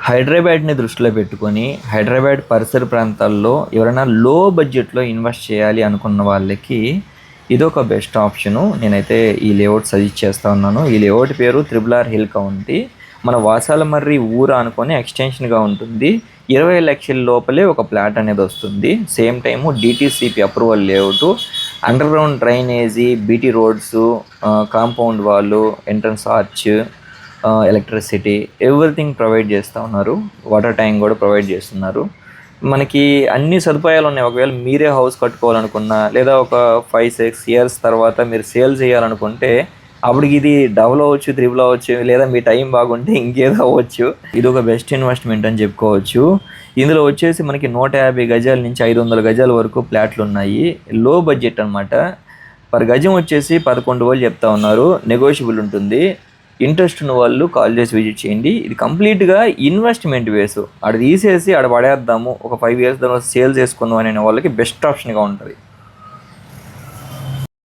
హైదరాబాద్ని దృష్టిలో పెట్టుకొని హైదరాబాద్ పరిసర ప్రాంతాల్లో ఎవరైనా లో బడ్జెట్లో ఇన్వెస్ట్ చేయాలి అనుకున్న వాళ్ళకి ఇదొక బెస్ట్ ఆప్షను. నేనైతే ఈ లేఅవుట్ సజెస్ట్ చేస్తూ ఉన్నాను. ఈ లేఅవుట్ పేరు త్రిబుల్ హిల్ కౌంటీ. మన వాసాలమర్రి ఊరు అనుకొని ఎక్స్టెన్షన్గా ఉంటుంది. 20 లక్షల లోపలే ఒక ప్లాట్ అనేది వస్తుంది. Same time DTCP approval layout, underground drainage, BT roads, compound walls, entrance arch, electricity, everything provide చేస్తూ ఉన్నారు. వాటర్ ట్యాంక్ కూడా ప్రొవైడ్ చేస్తున్నారు. మనకి అన్ని సదుపాయాలు ఉన్నాయి. ఒకవేళ మీరే హౌస్ కట్టుకోవాలనుకున్నా, లేదా ఒక 5-6 ఇయర్స్ తర్వాత మీరు సేల్ చేయాలనుకుంటే అప్పటికి ఇది డబుల్ అవ్వచ్చు, త్రిబుల్ అవ్వచ్చు, లేదా మీ టైం బాగుంటే ఇంకేదో అవ్వచ్చు. ఇది ఒక బెస్ట్ ఇన్వెస్ట్మెంట్ అని చెప్పుకోవచ్చు. ఇందులో వచ్చేసి మనకి 150 గజాల నుంచి 500 గజాల వరకు ప్లాట్లు ఉన్నాయి. లో బడ్జెట్ అనమాట. పర్ గజం వచ్చేసి 11,000 చెప్తా ఉన్నారు. నెగోషియబుల్ ఉంటుంది. ఇంట్రెస్ట్ ఉన్న వాళ్ళు కాల్ చేసి విజిట్ చేయండి. ఇది కంప్లీట్గా ఇన్వెస్ట్మెంట్ వేసు. ఆడ తీసేసి ఆడ పడేద్దాము, ఒక 5 ఇయర్స్ తర్వాత సేల్ చేసుకుందాం అనే వాళ్ళకి బెస్ట్ ఆప్షన్గా ఉంటుంది.